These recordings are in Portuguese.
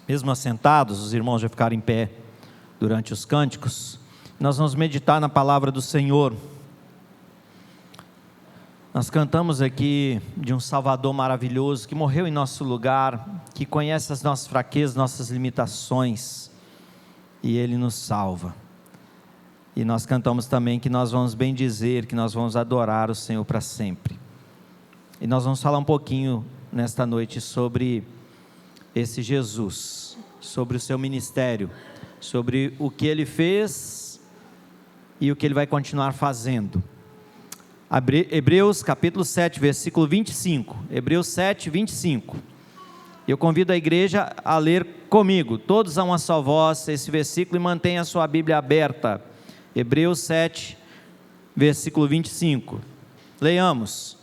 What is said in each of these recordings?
Mesmo assentados, os irmãos já ficaram em pé durante os cânticos. Nós vamos meditar na palavra do Senhor. Nós cantamos aqui de um Salvador maravilhoso que morreu em nosso lugar, que conhece as nossas fraquezas, nossas limitações, e Ele nos salva. E nós cantamos também que nós vamos bendizer, que nós vamos adorar o Senhor para sempre. E nós vamos falar um pouquinho nesta noite sobre esse Jesus, sobre o seu ministério, sobre o que Ele fez e o que Ele vai continuar fazendo. Hebreus capítulo 7, versículo 25, Hebreus 7, 25, eu convido a igreja a ler comigo, todos a uma só voz, esse versículo, e mantenha a sua Bíblia aberta. Hebreus 7, versículo 25, leiamos: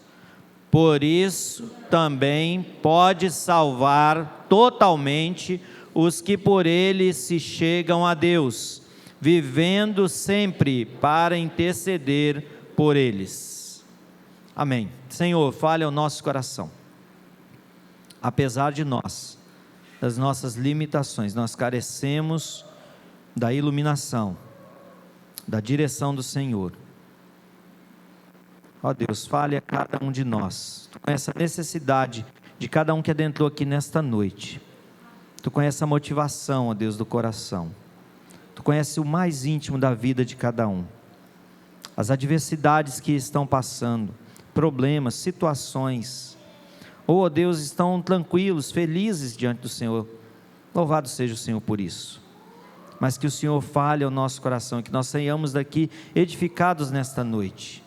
por isso também pode salvar totalmente os que por Ele se chegam a Deus, vivendo sempre para interceder por eles. Amém. Senhor, fale ao nosso coração. Apesar de nós, das nossas limitações, nós carecemos da iluminação, da direção do Senhor. Ó Deus, fale a cada um de nós. Tu conhece a necessidade de cada um que adentrou aqui nesta noite. Tu conhece a motivação, ó Deus, do coração. Tu conhece o mais íntimo da vida de cada um. As adversidades que estão passando, problemas, situações, ó Deus, estão tranquilos, felizes diante do Senhor. Louvado seja o Senhor por isso. Mas que o Senhor fale ao nosso coração, que nós saiamos daqui edificados nesta noite.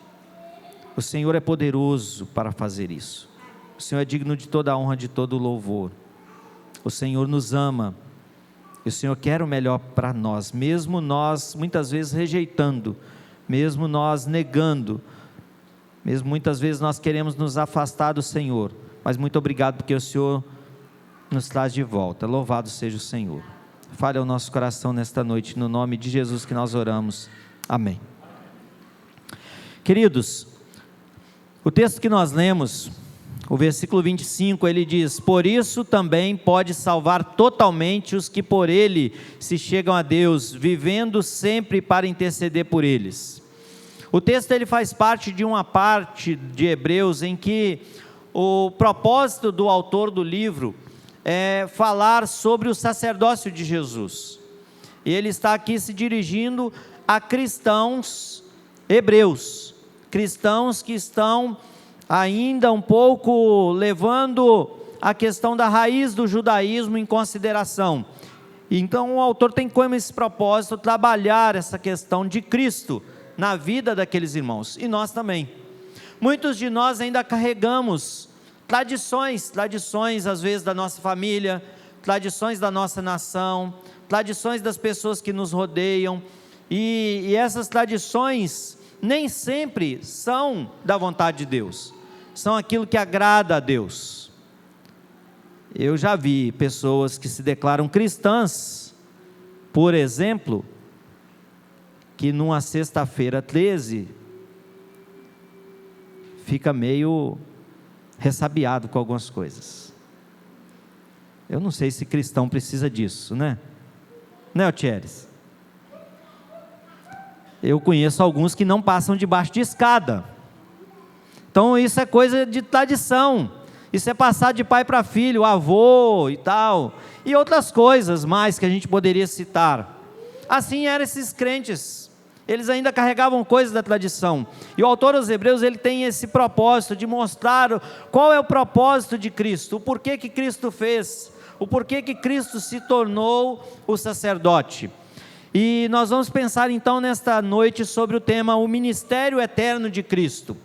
O Senhor é poderoso para fazer isso. O Senhor é digno de toda a honra, de todo o louvor. O Senhor nos ama. E o Senhor quer o melhor para nós, mesmo nós muitas vezes rejeitando, mesmo nós negando, mesmo muitas vezes nós queremos nos afastar do Senhor. Mas muito obrigado porque o Senhor nos traz de volta. Louvado seja o Senhor. Fale ao nosso coração nesta noite, no nome de Jesus que nós oramos. Amém. Queridos, o texto que nós lemos, o versículo 25, ele diz: por isso também pode salvar totalmente os que por Ele se chegam a Deus, vivendo sempre para interceder por eles. O texto ele faz parte de uma parte de Hebreus em que o propósito do autor do livro é falar sobre o sacerdócio de Jesus. E ele está aqui se dirigindo a cristãos hebreus, cristãos que estão ainda um pouco levando a questão da raiz do judaísmo em consideração. Então o autor tem como esse propósito trabalhar essa questão de Cristo na vida daqueles irmãos, e nós também. Muitos de nós ainda carregamos tradições às vezes da nossa família, tradições da nossa nação, tradições das pessoas que nos rodeiam, e essas tradições nem sempre são da vontade de Deus, são aquilo que agrada a Deus. Eu já vi pessoas que se declaram cristãs, por exemplo, que numa sexta-feira 13, fica meio ressabiado com algumas coisas. Eu não sei se cristão precisa disso, né? Né, Thieres? Eu conheço alguns que não passam debaixo de escada. Então isso é coisa de tradição. Isso é passar de pai para filho, avô e tal. E outras coisas mais que a gente poderia citar. Assim eram esses crentes. Eles ainda carregavam coisas da tradição. E o autor aos Hebreus, ele tem esse propósito de mostrar qual é o propósito de Cristo, o porquê que Cristo fez, o porquê que Cristo se tornou o sacerdote. E nós vamos pensar então nesta noite sobre o tema, o ministério eterno de Cristo.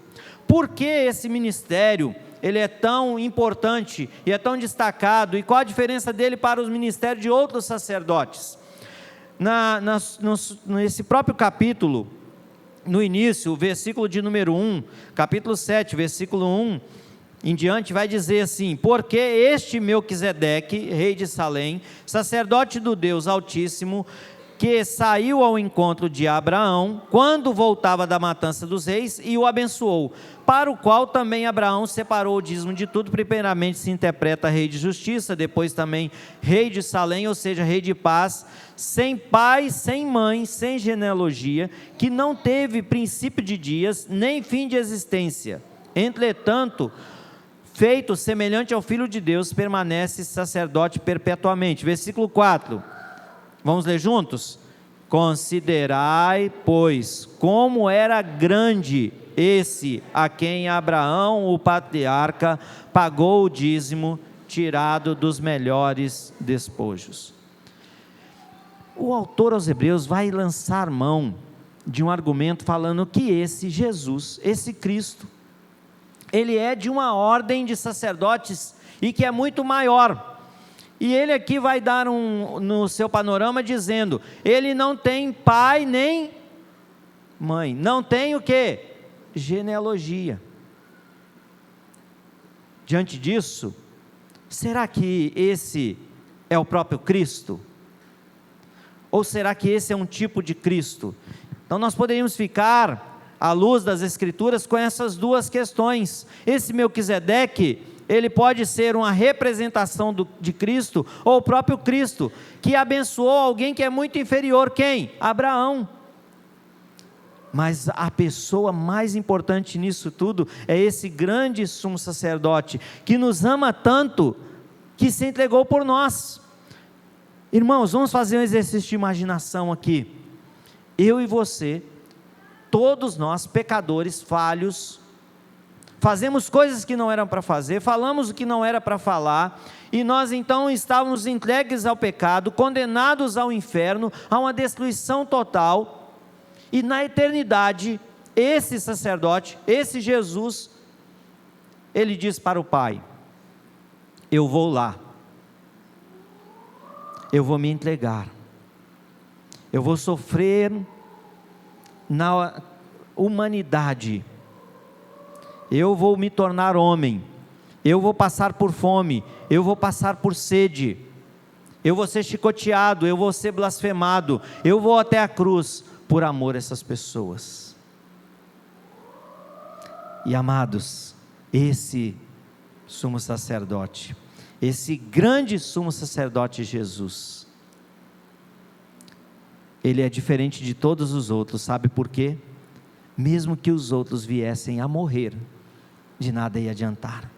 Por que esse ministério, ele é tão importante e é tão destacado, e qual a diferença dele para os ministérios de outros sacerdotes? Nesse próprio capítulo, no início, o versículo de número 1, capítulo 7, versículo 1 em diante, vai dizer assim: porque este Melquisedeque, rei de Salém, sacerdote do Deus Altíssimo, que saiu ao encontro de Abraão, quando voltava da matança dos reis, e o abençoou, para o qual também Abraão separou o dízimo de tudo. Primeiramente se interpreta rei de justiça, depois também rei de Salém, ou seja, rei de paz, sem pai, sem mãe, sem genealogia, que não teve princípio de dias, nem fim de existência. Entretanto, feito semelhante ao Filho de Deus, permanece sacerdote perpetuamente. Versículo 4, vamos ler juntos? Considerai, pois, como era grande esse a quem Abraão, o patriarca, pagou o dízimo, tirado dos melhores despojos. O autor aos Hebreus vai lançar mão de um argumento falando que esse Jesus, esse Cristo, ele é de uma ordem de sacerdotes e que é muito maior. E ele aqui vai dar no seu panorama dizendo, ele não tem pai nem mãe, não tem o quê? Genealogia. Diante disso, será que esse é o próprio Cristo? Ou será que esse é um tipo de Cristo? Então nós poderíamos ficar, à luz das Escrituras, com essas duas questões. Esse Melquisedeque, ele pode ser uma representação de Cristo, ou o próprio Cristo, que abençoou alguém que é muito inferior. Quem? Abraão. Mas a pessoa mais importante nisso tudo é esse grande sumo sacerdote, que nos ama tanto, que se entregou por nós. Irmãos, vamos fazer um exercício de imaginação aqui. Eu e você, todos nós, pecadores, falhos, fazemos coisas que não eram para fazer, falamos o que não era para falar, e nós então estávamos entregues ao pecado, condenados ao inferno, a uma destruição total. E na eternidade, esse sacerdote, esse Jesus, ele diz para o Pai, eu vou lá, eu vou me entregar, eu vou sofrer na humanidade, eu vou me tornar homem, eu vou passar por fome, eu vou passar por sede, eu vou ser chicoteado, eu vou ser blasfemado, eu vou até a cruz, por amor a essas pessoas. E amados, esse sumo sacerdote, esse grande sumo sacerdote Jesus, ele é diferente de todos os outros, sabe por quê? Mesmo que os outros viessem a morrer, de nada ia adiantar,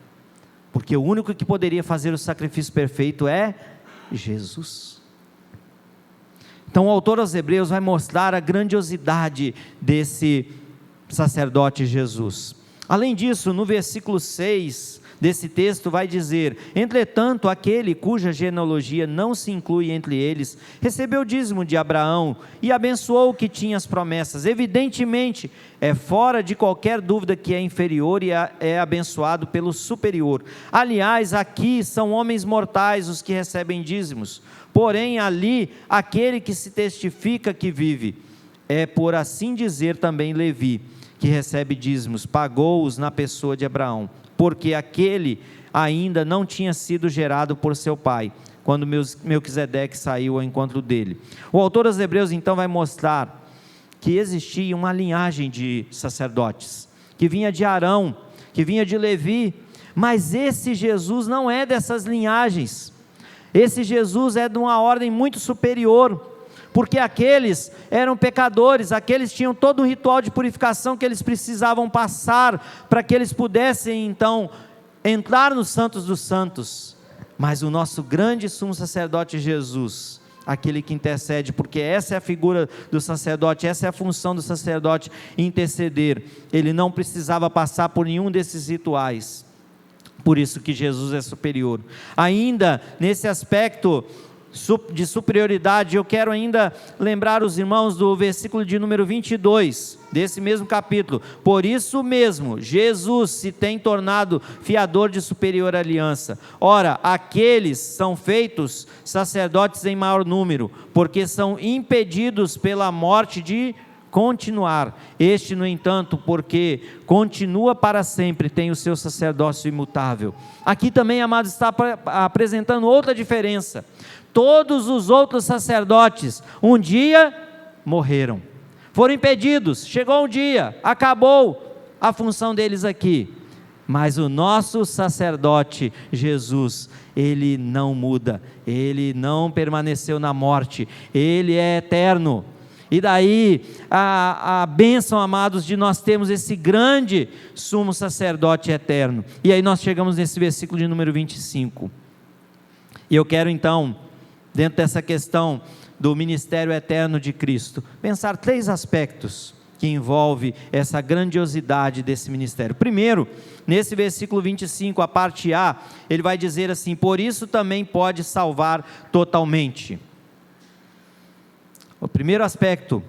porque o único que poderia fazer o sacrifício perfeito é Jesus. Então o autor aos Hebreus vai mostrar a grandiosidade desse sacerdote Jesus. Além disso, no versículo 6 desse texto vai dizer, entretanto aquele cuja genealogia não se inclui entre eles, recebeu o dízimo de Abraão e abençoou o que tinha as promessas. Evidentemente, é fora de qualquer dúvida que é inferior e é abençoado pelo superior. Aliás, aqui são homens mortais os que recebem dízimos, porém ali, aquele que se testifica que vive, é por assim dizer também Levi, que recebe dízimos, pagou-os na pessoa de Abraão, porque aquele ainda não tinha sido gerado por seu pai, quando Melquisedeque saiu ao encontro dele. O autor aos Hebreus então vai mostrar que existia uma linhagem de sacerdotes, que vinha de Arão, que vinha de Levi, mas esse Jesus não é dessas linhagens. Esse Jesus é de uma ordem muito superior, porque aqueles eram pecadores, aqueles tinham todo um ritual de purificação que eles precisavam passar, para que eles pudessem então entrar nos santos dos santos. Mas o nosso grande sumo sacerdote Jesus, aquele que intercede, porque essa é a figura do sacerdote, essa é a função do sacerdote, interceder, ele não precisava passar por nenhum desses rituais, por isso que Jesus é superior. Ainda nesse aspecto de superioridade, eu quero ainda lembrar os irmãos do versículo de número 22, desse mesmo capítulo. Por isso mesmo, Jesus se tem tornado fiador de superior aliança. Ora, aqueles são feitos sacerdotes em maior número, porque são impedidos pela morte de continuar. Este, no entanto, porque continua para sempre, tem o seu sacerdócio imutável. Aqui também, amados, está apresentando outra diferença. Todos os outros sacerdotes, um dia morreram, foram impedidos, chegou um dia, acabou a função deles aqui. Mas o nosso sacerdote Jesus, ele não muda, ele não permaneceu na morte, ele é eterno. E daí a bênção, amados, de nós termos esse grande sumo sacerdote eterno. E aí nós chegamos nesse versículo de número 25. E eu quero então, dentro dessa questão do ministério eterno de Cristo, pensar 3 aspectos que envolve essa grandiosidade desse ministério. Primeiro, nesse versículo 25, a parte A, ele vai dizer assim: por isso também pode salvar totalmente. O primeiro aspecto,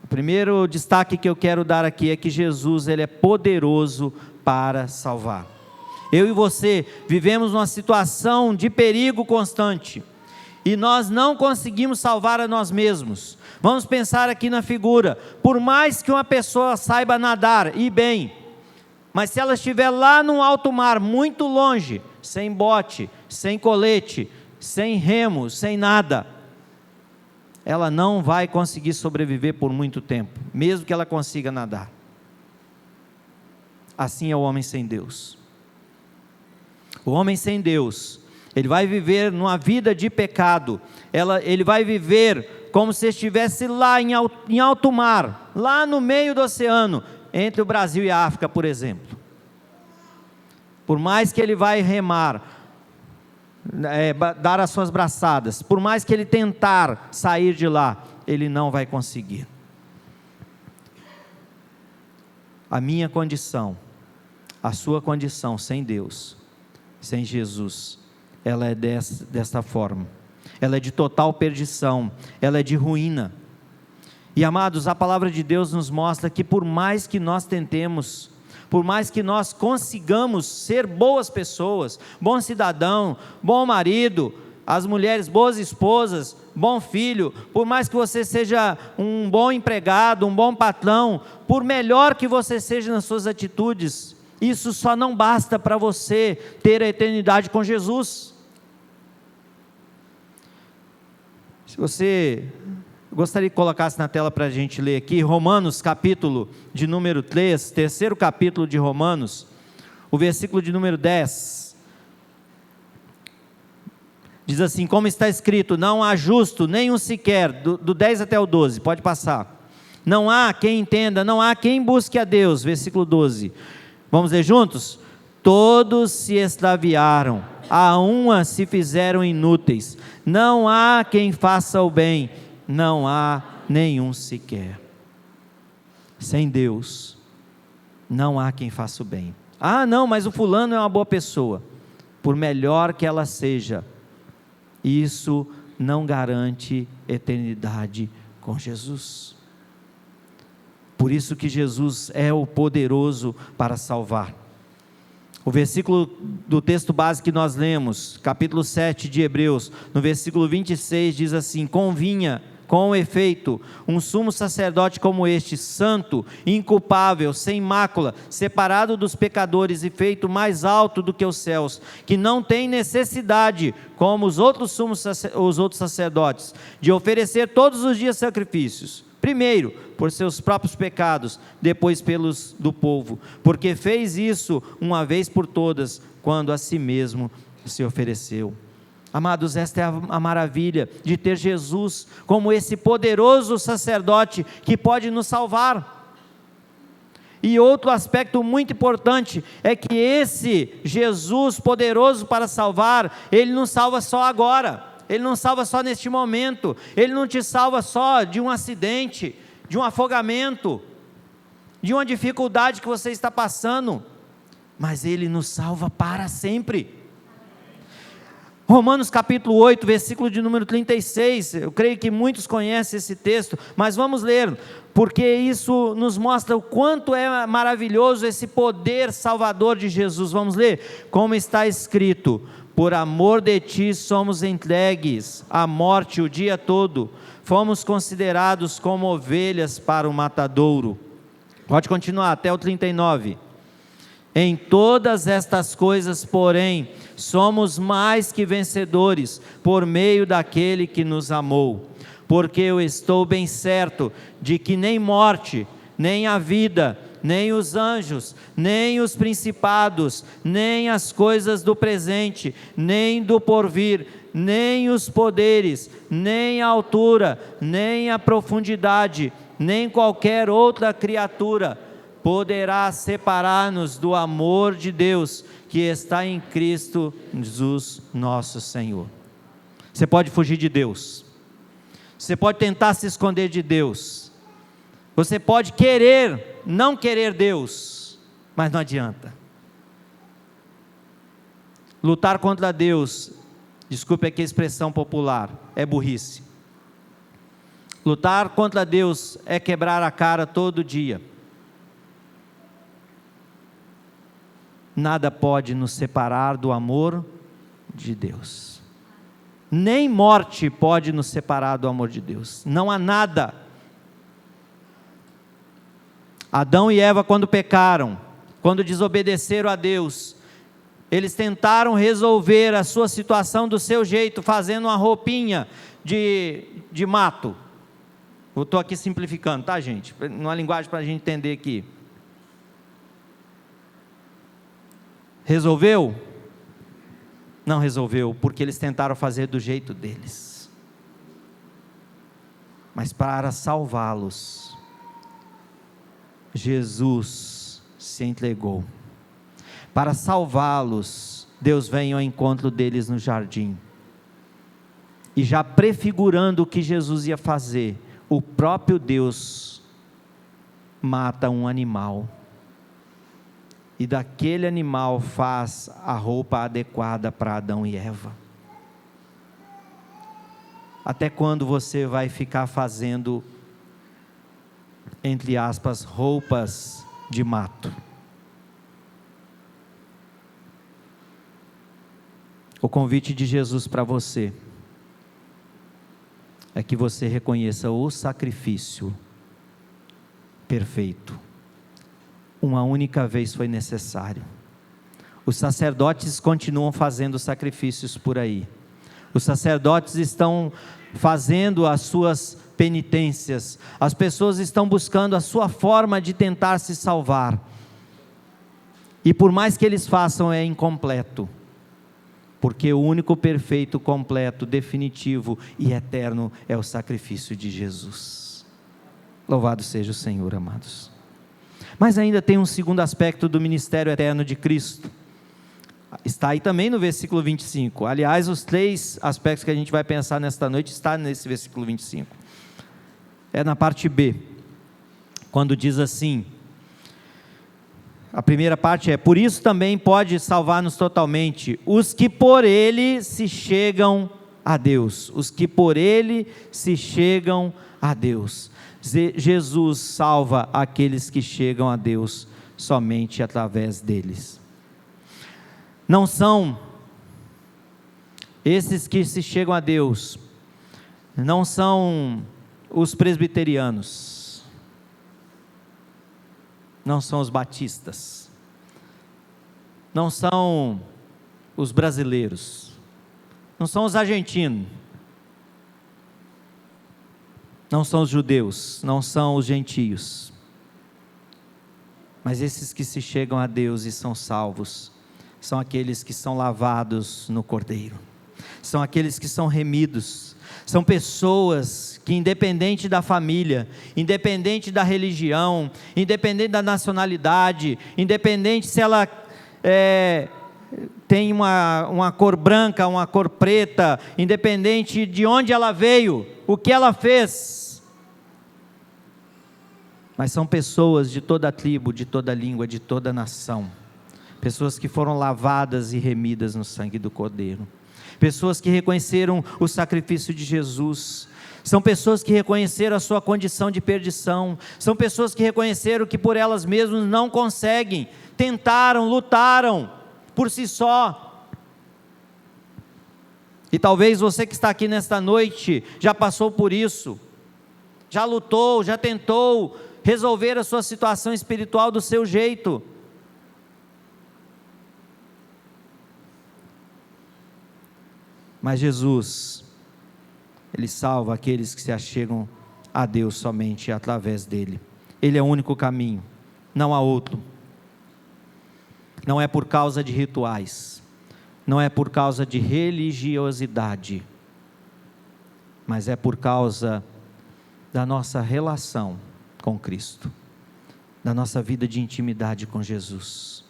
o primeiro destaque que eu quero dar aqui é que Jesus, ele é poderoso para salvar. Eu e você vivemos numa situação de perigo constante, e nós não conseguimos salvar a nós mesmos. Vamos pensar aqui na figura: por mais que uma pessoa saiba nadar, e bem, mas se ela estiver lá no alto mar, muito longe, sem bote, sem colete, sem remo, sem nada, ela não vai conseguir sobreviver por muito tempo, mesmo que ela consiga nadar. Assim é o homem sem Deus. O homem sem Deus, ele vai viver numa vida de pecado, ele vai viver como se estivesse lá em alto mar, lá no meio do oceano, entre o Brasil e a África, por exemplo. Por mais que ele vai remar, dar as suas braçadas, por mais que ele tentar sair de lá, ele não vai conseguir. A minha condição, a sua condição sem Deus, sem Jesus, ela é desta forma. Ela é de total perdição, ela é de ruína. E amados, a palavra de Deus nos mostra que por mais que nós tentemos, por mais que nós consigamos ser boas pessoas, bom cidadão, bom marido, as mulheres boas esposas, bom filho, por mais que você seja um bom empregado, um bom patrão, por melhor que você seja nas suas atitudes, isso só não basta para você ter a eternidade com Jesus. Se você gostaria que colocasse na tela para a gente ler aqui, Romanos capítulo de número 3, terceiro capítulo de Romanos, o versículo de número 10, diz assim: como está escrito, não há justo nenhum sequer, do 10 até o 12, pode passar, não há quem entenda, não há quem busque a Deus, versículo 12, vamos ler juntos? Todos se extraviaram, a uma se fizeram inúteis, não há quem faça o bem, não há nenhum sequer. Sem Deus, não há quem faça o bem. Ah, não, mas o fulano é uma boa pessoa. Por melhor que ela seja, isso não garante eternidade com Jesus. Por isso que Jesus é o poderoso para salvar. O versículo do texto base que nós lemos, capítulo 7 de Hebreus, no versículo 26, diz assim: convinha, com efeito, um sumo sacerdote como este, santo, inculpável, sem mácula, separado dos pecadores e feito mais alto do que os céus, que não tem necessidade, como os outros sacerdotes, de oferecer todos os dias sacrifícios, primeiro por seus próprios pecados, depois pelos do povo, porque fez isso uma vez por todas, quando a si mesmo se ofereceu. Amados, esta é a maravilha de ter Jesus como esse poderoso sacerdote que pode nos salvar. E outro aspecto muito importante é que esse Jesus poderoso para salvar, Ele não salva só agora, Ele não salva só neste momento, Ele não te salva só de um acidente, de um afogamento, de uma dificuldade que você está passando, mas Ele nos salva para sempre. Romanos capítulo 8, versículo de número 36, eu creio que muitos conhecem esse texto, mas vamos ler, porque isso nos mostra o quanto é maravilhoso esse poder salvador de Jesus. Vamos ler? Como está escrito: por amor de ti somos entregues à morte o dia todo, fomos considerados como ovelhas para o matadouro. Pode continuar até o 39. Em todas estas coisas, porém, somos mais que vencedores, por meio daquele que nos amou. Porque eu estou bem certo de que nem morte, nem a vida, nem os anjos, nem os principados, nem as coisas do presente, nem do porvir, nem os poderes, nem a altura, nem a profundidade, nem qualquer outra criatura poderá separar-nos do amor de Deus que está em Cristo Jesus nosso Senhor. Você pode fugir de Deus, você pode tentar se esconder de Deus, você pode querer não querer Deus, mas não adianta. Lutar contra Deus, desculpe aqui a expressão popular, é burrice. Lutar contra Deus é quebrar a cara todo dia. Nada pode nos separar do amor de Deus. Nem morte pode nos separar do amor de Deus. Não há nada. Adão e Eva, quando pecaram, quando desobedeceram a Deus, eles tentaram resolver a sua situação do seu jeito, fazendo uma roupinha de mato. Eu estou aqui simplificando, tá, gente? Numa linguagem para a gente entender aqui. Resolveu? Não resolveu, porque eles tentaram fazer do jeito deles. Mas para salvá-los, Jesus se entregou. Para salvá-los, Deus vem ao encontro deles no jardim. E já prefigurando o que Jesus ia fazer, o próprio Deus mata um animal. E daquele animal faz a roupa adequada para Adão e Eva. Até quando você vai ficar fazendo, entre aspas, roupas de mato? O convite de Jesus para você é que você reconheça o sacrifício perfeito. Uma única vez foi necessário. Os sacerdotes continuam fazendo sacrifícios por aí. Os sacerdotes estão fazendo as suas penitências. As pessoas estão buscando a sua forma de tentar se salvar. E por mais que eles façam, é incompleto. Porque o único perfeito, completo, definitivo e eterno é o sacrifício de Jesus. Louvado seja o Senhor, amados. Mas ainda tem um segundo aspecto do ministério eterno de Cristo. Está aí também no versículo 25. Aliás, os 3 aspectos que a gente vai pensar nesta noite está nesse versículo 25. É na parte B, quando diz assim, a primeira parte é: por isso também pode salvar-nos totalmente os que por Ele se chegam a Deus. Os que por Ele se chegam a Deus. Jesus salva aqueles que chegam a Deus somente através deles. Não são esses que se chegam a Deus, não são os presbiterianos, não são os batistas, não são os brasileiros, não são os argentinos, não são os judeus, não são os gentios, mas esses que se chegam a Deus e são salvos, são aqueles que são lavados no Cordeiro, são aqueles que são remidos, são pessoas que, independente da família, independente da religião, independente da nacionalidade, independente se ela tem uma cor branca, uma cor preta, independente de onde ela veio, o que ela fez, mas são pessoas de toda a tribo, de toda a língua, de toda a nação, pessoas que foram lavadas e remidas no sangue do Cordeiro, pessoas que reconheceram o sacrifício de Jesus, são pessoas que reconheceram a sua condição de perdição, são pessoas que reconheceram que por elas mesmas não conseguem, tentaram, lutaram por si só, E talvez você que está aqui nesta noite já passou por isso, já lutou, já tentou resolver a sua situação espiritual do seu jeito. Mas Jesus, Ele salva aqueles que se achegam a Deus somente através dEle. Ele é o único caminho, não há outro. Não é por causa de rituais, não é por causa de religiosidade, mas é por causa da nossa relação com Cristo, da nossa vida de intimidade com Jesus.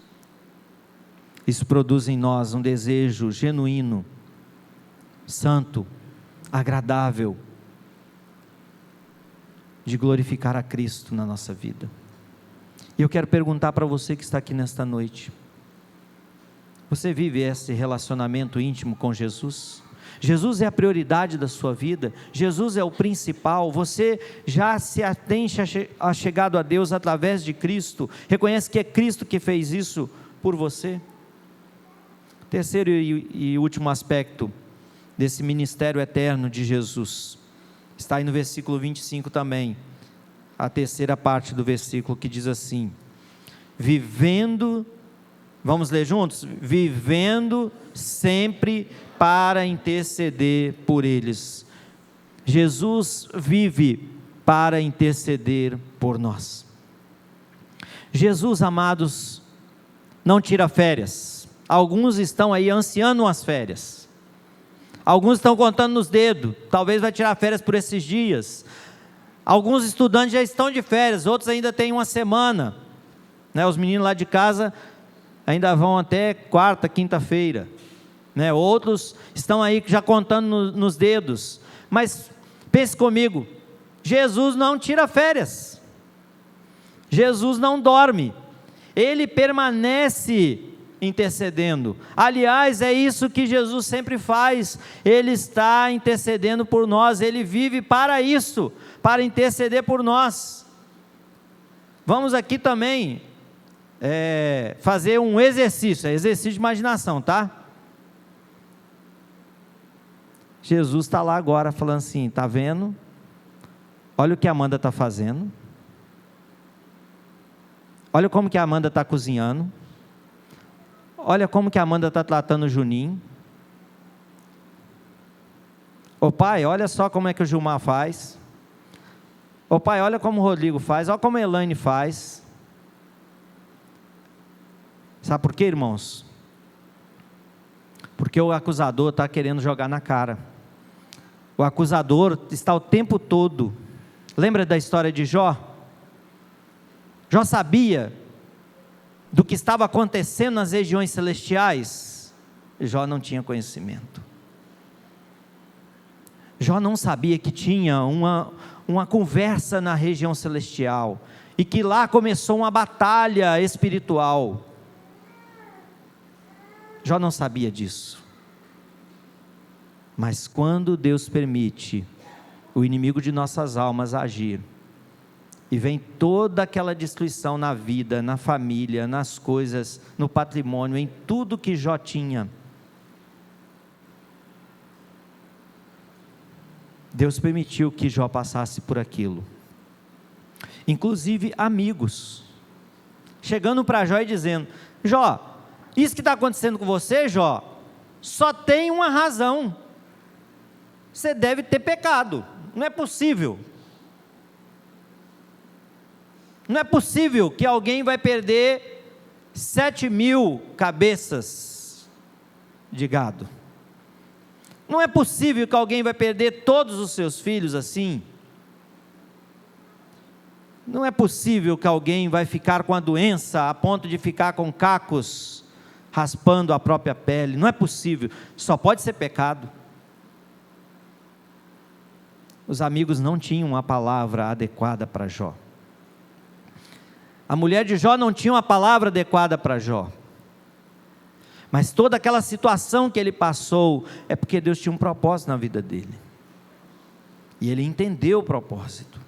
Isso produz em nós um desejo genuíno, santo, agradável, de glorificar a Cristo na nossa vida. E eu quero perguntar para você que está aqui nesta noite: você vive esse relacionamento íntimo com Jesus? Jesus é a prioridade da sua vida? Jesus é o principal? Você já se tem chegado a Deus através de Cristo? Reconhece que é Cristo que fez isso por você? Terceiro e último aspecto desse ministério eterno de Jesus, está aí no versículo 25 também, a terceira parte do versículo, que diz assim: vivendo, vamos ler juntos? Vivendo sempre para interceder por eles. Jesus vive para interceder por nós. Jesus, amados, não tira férias. Alguns estão aí ansiando as férias. Alguns estão contando nos dedos, talvez vai tirar férias por esses dias. Alguns estudantes já estão de férias, outros ainda têm uma semana, né? Os meninos lá de casa ainda vão até quarta, quinta-feira, né? Outros estão aí já contando nos dedos. Mas pense comigo, Jesus não tira férias, Jesus não dorme, Ele permanece intercedendo. Aliás, é isso que Jesus sempre faz, Ele está intercedendo por nós, Ele vive para isso, para interceder por nós. Vamos aqui também fazer um exercício de imaginação, tá? Jesus está lá agora falando assim: está vendo? Olha o que a Amanda está fazendo, olha como que a Amanda está cozinhando, olha como que a Amanda está tratando o Juninho. Ô pai, olha só como é que o Gilmar faz. Ô pai, olha como o Rodrigo faz, olha como a Elaine faz. Sabe por quê, irmãos? Porque o acusador está querendo jogar na cara. O acusador está o tempo todo. Lembra da história de Jó? Jó sabia do que estava acontecendo nas regiões celestiais? Jó não tinha conhecimento. Jó não sabia que tinha uma conversa na região celestial, e que lá começou uma batalha espiritual. Jó não sabia disso. Mas quando Deus permite o inimigo de nossas almas agir, e vem toda aquela destruição na vida, na família, nas coisas, no patrimônio, em tudo que Jó tinha, Deus permitiu que Jó passasse por aquilo. Inclusive amigos, chegando para Jó e dizendo: Jó, isso que está acontecendo com você, Jó, só tem uma razão: você deve ter pecado. Não é possível. Não é possível que alguém vai perder 7.000 cabeças de gado. Não é possível que alguém vai perder todos os seus filhos assim. Não é possível que alguém vai ficar com a doença a ponto de ficar com cacos raspando a própria pele. Não é possível. Só pode ser pecado. Os amigos não tinham uma palavra adequada para Jó. A mulher de Jó não tinha uma palavra adequada para Jó. Mas toda aquela situação que ele passou é porque Deus tinha um propósito na vida dele. E ele entendeu o propósito.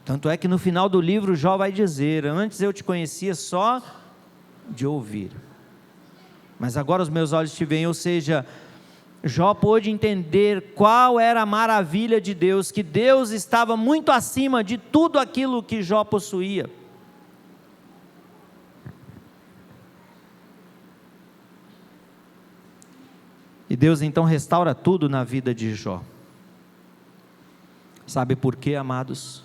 Tanto é que no final do livro Jó vai dizer: antes eu te conhecia só de ouvir, mas agora os meus olhos te veem. Ou seja, Jó pôde entender qual era a maravilha de Deus, que Deus estava muito acima de tudo aquilo que Jó possuía. E Deus então restaura tudo na vida de Jó. Sabe por quê, amados?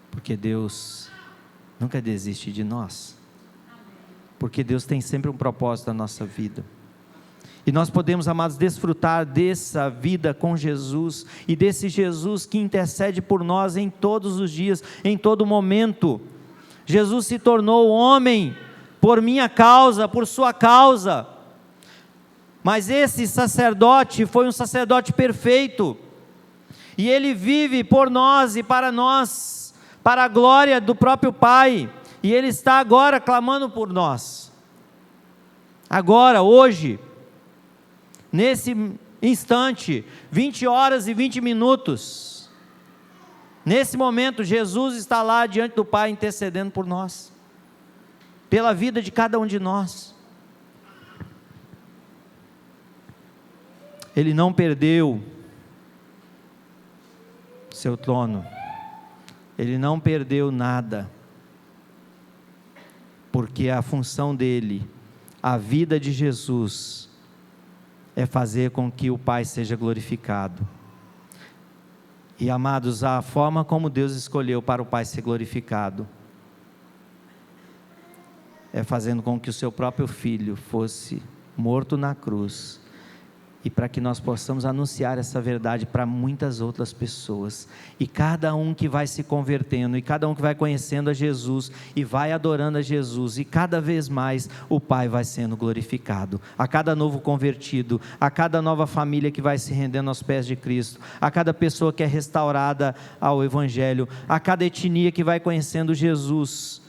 Porque Deus nunca desiste de nós. Porque Deus tem sempre um propósito na nossa vida. E nós podemos, amados, desfrutar dessa vida com Jesus, e desse Jesus que intercede por nós em todos os dias, em todo momento. Jesus se tornou homem por minha causa, por sua causa. Mas esse sacerdote foi um sacerdote perfeito, e ele vive por nós e para nós, para a glória do próprio Pai, e ele está agora clamando por nós, agora, hoje, nesse instante, 20 horas e 20 minutos, nesse momento, Jesus está lá diante do Pai intercedendo por nós, pela vida de cada um de nós. Ele não perdeu seu trono, ele não perdeu nada, porque a função dele, a vida de Jesus, é fazer com que o Pai seja glorificado. E amados, a forma como Deus escolheu para o Pai ser glorificado, é fazendo com que o seu próprio Filho fosse morto na cruz, e para que nós possamos anunciar essa verdade para muitas outras pessoas, e cada um que vai se convertendo, e cada um que vai conhecendo a Jesus, e vai adorando a Jesus, e cada vez mais o Pai vai sendo glorificado, a cada novo convertido, a cada nova família que vai se rendendo aos pés de Cristo, a cada pessoa que é restaurada ao Evangelho, a cada etnia que vai conhecendo Jesus,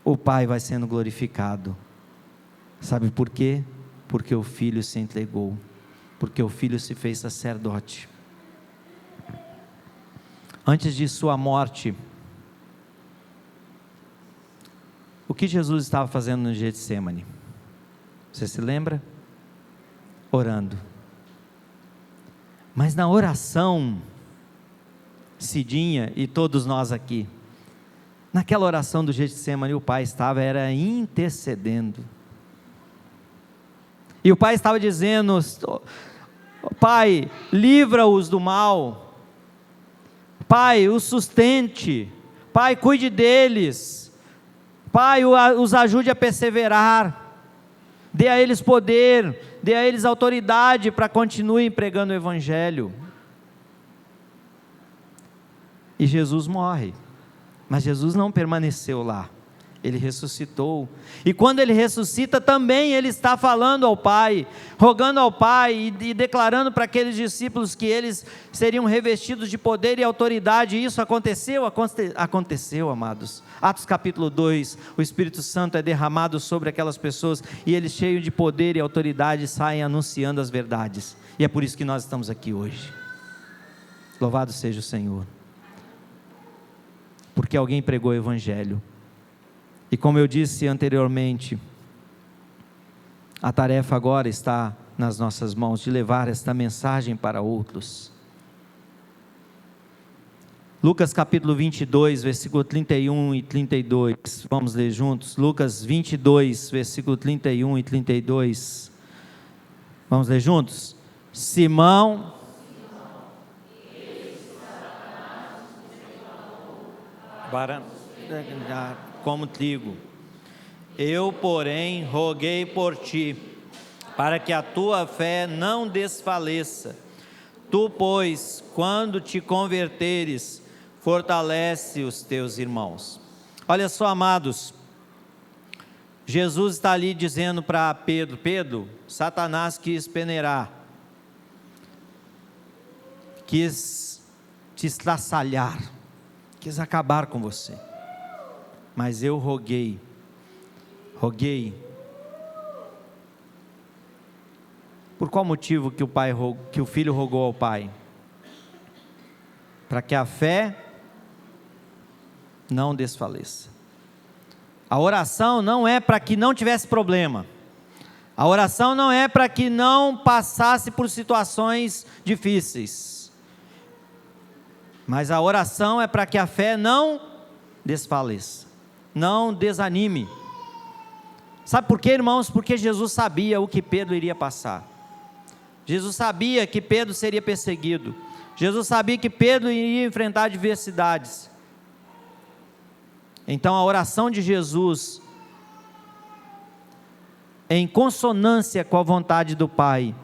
o Pai vai sendo glorificado. Sabe por quê? Porque o Filho se entregou, porque o Filho se fez sacerdote. Antes de sua morte, o que Jesus estava fazendo no Getsemane? Você se lembra? Orando. Mas na oração, Cidinha e todos nós aqui, naquela oração do Getsemane, o Pai estava intercedendo. E o Pai estava dizendo: Pai, livra-os do mal, Pai, os sustente, Pai, cuide deles, Pai, os ajude a perseverar, dê a eles poder, dê a eles autoridade para continuem pregando o Evangelho. E Jesus morre, mas Jesus não permaneceu lá, ele ressuscitou, e quando ele ressuscita também ele está falando ao Pai, rogando ao Pai e declarando para aqueles discípulos que eles seriam revestidos de poder e autoridade. E isso aconteceu, amados. Atos capítulo 2, o Espírito Santo é derramado sobre aquelas pessoas, e eles cheios de poder e autoridade saem anunciando as verdades, e é por isso que nós estamos aqui hoje. Louvado seja o Senhor, porque alguém pregou o Evangelho. E como eu disse anteriormente, a tarefa agora está nas nossas mãos, de levar esta mensagem para outros. Lucas capítulo 22, versículo 31 e 32, vamos ler juntos. Lucas 22, versículo 31 e 32, vamos ler juntos. Simão, como trigo, eu porém roguei por ti, para que a tua fé não desfaleça. Tu, pois, quando te converteres, fortalece os teus irmãos. Olha só, amados, Jesus está ali dizendo para Pedro: Pedro, Satanás quis peneirar, quis te estraçalhar, quis acabar com você, mas eu roguei, por qual motivo que o filho rogou ao Pai? Para que a fé não desfaleça. A oração não é para que não tivesse problema, A oração não é para que não passasse por situações difíceis, mas a oração é para que a fé não desfaleça, não desanime. Sabe por quê, irmãos? Porque Jesus sabia o que Pedro iria passar. Jesus sabia que Pedro seria perseguido. Jesus sabia que Pedro iria enfrentar adversidades. Então a oração de Jesus, em consonância com a vontade do Pai,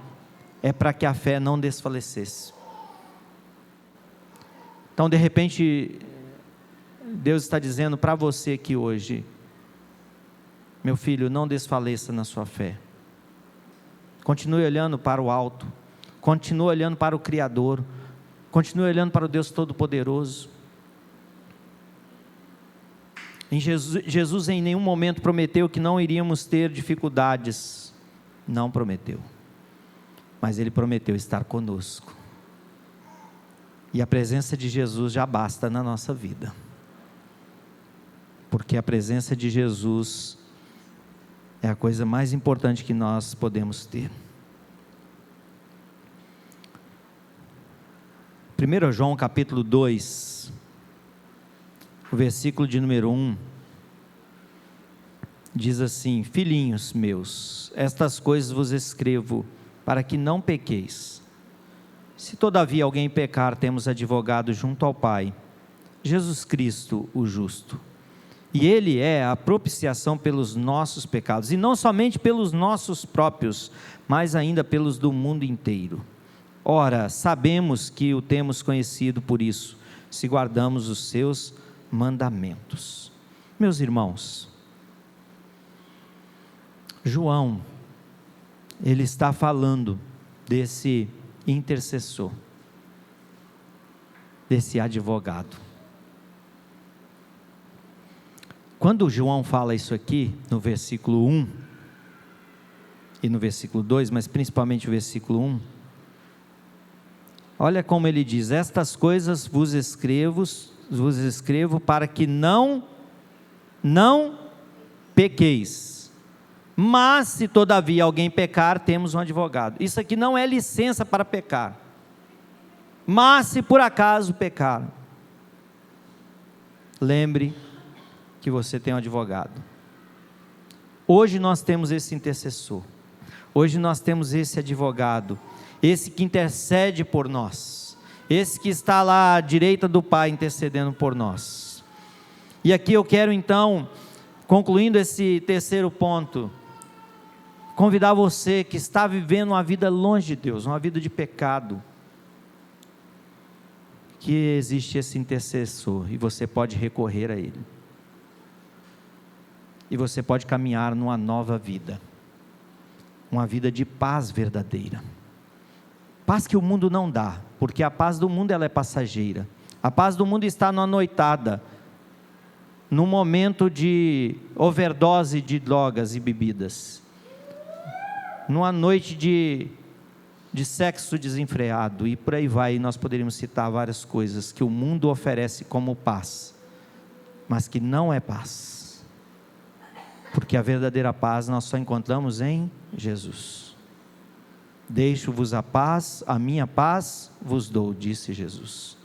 é para que a fé não desfalecesse. Então, de repente, Deus está dizendo para você aqui hoje: meu filho, não desfaleça na sua fé. Continue olhando para o alto, continue olhando para o Criador, continue olhando para o Deus Todo-Poderoso. Jesus em nenhum momento prometeu que não iríamos ter dificuldades, não prometeu, mas Ele prometeu estar conosco, e a presença de Jesus já basta na nossa vida, porque a presença de Jesus é a coisa mais importante que nós podemos ter. 1 João capítulo 2, o versículo de número 1, diz assim: filhinhos meus, estas coisas vos escrevo, para que não pequeis. Se todavia alguém pecar, temos advogado junto ao Pai, Jesus Cristo o justo. E Ele é a propiciação pelos nossos pecados, e não somente pelos nossos próprios, mas ainda pelos do mundo inteiro. Ora, sabemos que o temos conhecido por isso, se guardamos os seus mandamentos. Meus irmãos, João, ele está falando desse intercessor, desse advogado. Quando João fala isso aqui, no versículo 1 e no versículo 2, mas principalmente o versículo 1, olha como ele diz: estas coisas vos escrevo para que não pequeis, mas se todavia alguém pecar, temos um advogado. Isso aqui não é licença para pecar, mas se por acaso pecar, lembre que você tem um advogado. Hoje nós temos esse intercessor, hoje nós temos esse advogado, esse que intercede por nós, esse que está lá à direita do Pai intercedendo por nós. E aqui eu quero então, concluindo esse terceiro ponto, convidar você que está vivendo uma vida longe de Deus, uma vida de pecado, que existe esse intercessor e você pode recorrer a Ele. E você pode caminhar numa nova vida, uma vida de paz verdadeira, paz que o mundo não dá, porque a paz do mundo ela é passageira. A paz do mundo está numa noitada, num momento de overdose de drogas e bebidas, numa noite de sexo desenfreado, e por aí vai. Nós poderíamos citar várias coisas que o mundo oferece como paz, mas que não é paz, porque a verdadeira paz nós só encontramos em Jesus. Deixo-vos a paz, a minha paz vos dou, disse Jesus.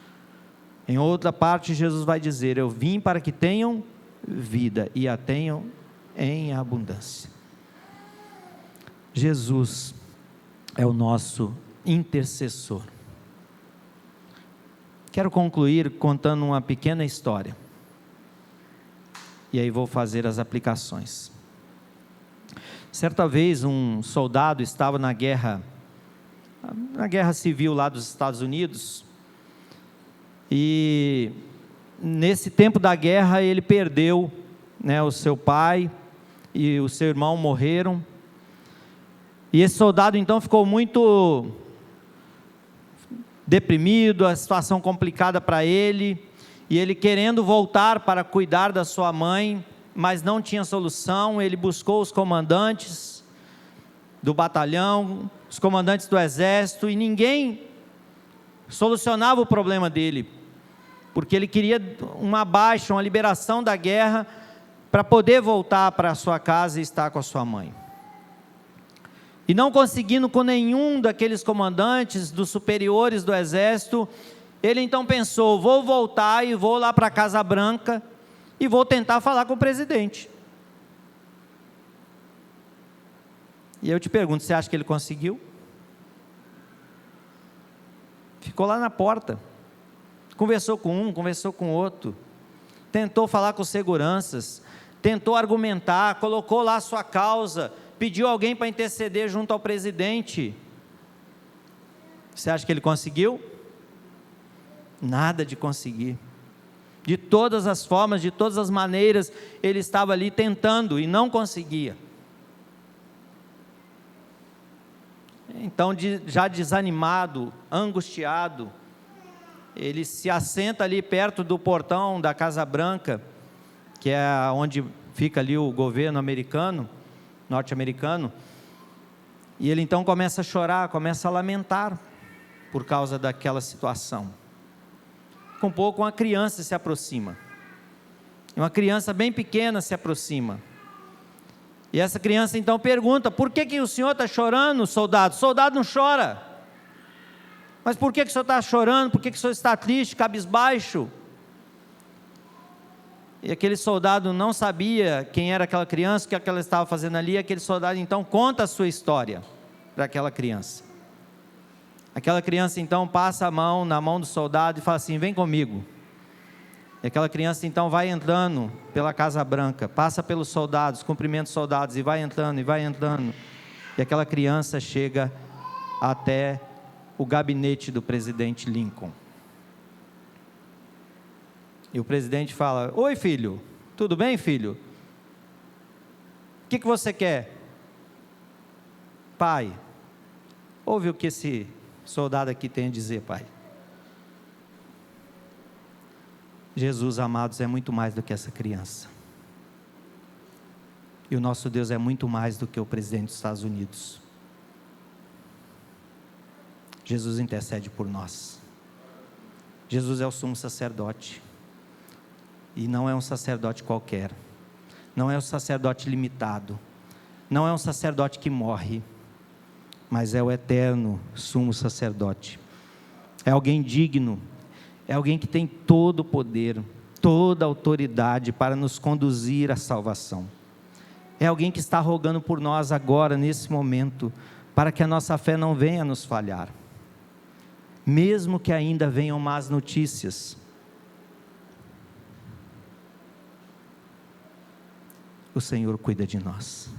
Em outra parte Jesus vai dizer: eu vim para que tenham vida e a tenham em abundância. Jesus é o nosso intercessor. Quero concluir contando uma pequena história, e aí vou fazer as aplicações. Certa vez um soldado estava na guerra civil lá dos Estados Unidos, e nesse tempo da guerra ele perdeu, o seu pai e o seu irmão morreram, e esse soldado então ficou muito deprimido, a situação complicada para ele, e ele querendo voltar para cuidar da sua mãe, mas não tinha solução. Ele buscou os comandantes do batalhão, os comandantes do exército, e ninguém solucionava o problema dele, porque ele queria uma baixa, uma liberação da guerra, para poder voltar para a sua casa e estar com a sua mãe. E não conseguindo com nenhum daqueles comandantes, dos superiores do exército, ele então pensou: vou voltar e vou lá para a Casa Branca e vou tentar falar com o presidente. E eu te pergunto, você acha que ele conseguiu? Ficou lá na porta, conversou com um, conversou com outro, tentou falar com os seguranças, tentou argumentar, colocou lá a sua causa, pediu alguém para interceder junto ao presidente. Você acha que ele conseguiu? Nada de conseguir. De todas as formas, de todas as maneiras, ele estava ali tentando e não conseguia. Então, já desanimado, angustiado, ele se assenta ali perto do portão da Casa Branca, que é onde fica ali o governo americano, norte-americano, e ele então começa a chorar, começa a lamentar, por causa daquela situação. Com pouco, uma criança se aproxima, uma criança bem pequena se aproxima, e essa criança então pergunta: por que o senhor está chorando, soldado? Soldado não chora. Mas por que o senhor está chorando? Por que o senhor está triste, cabisbaixo? E aquele soldado não sabia quem era aquela criança, o que ela estava fazendo ali. Aquele soldado então conta a sua história para aquela criança. Aquela criança então passa a mão na mão do soldado e fala assim: vem comigo. E aquela criança então vai entrando pela Casa Branca, passa pelos soldados, cumprimenta os soldados e vai entrando e vai entrando. E aquela criança chega até o gabinete do presidente Lincoln. E o presidente fala: oi filho, tudo bem filho? O que você quer? Pai, ouve o que esse soldado aqui tem a dizer, pai. Jesus, amados, é muito mais do que essa criança. E o nosso Deus é muito mais do que o presidente dos Estados Unidos. Jesus intercede por nós. Jesus é o sumo sacerdote. E não é um sacerdote qualquer. Não é um sacerdote limitado. Não é um sacerdote que morre. Mas é o eterno sumo sacerdote. É alguém digno. É alguém que tem todo o poder, toda a autoridade para nos conduzir à salvação. É alguém que está rogando por nós agora, nesse momento, para que a nossa fé não venha nos falhar. Mesmo que ainda venham más notícias. O Senhor cuida de nós.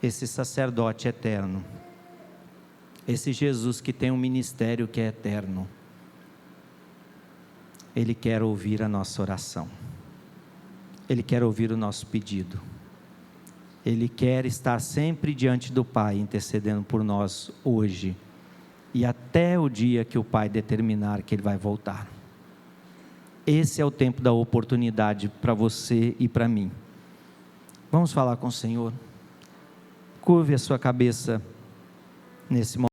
Esse sacerdote eterno, esse Jesus que tem um ministério que é eterno, Ele quer ouvir a nossa oração, Ele quer ouvir o nosso pedido, Ele quer estar sempre diante do Pai, intercedendo por nós hoje, e até o dia que o Pai determinar que Ele vai voltar. Esse é o tempo da oportunidade para você e para mim. Vamos falar com o Senhor. Curve a sua cabeça nesse momento.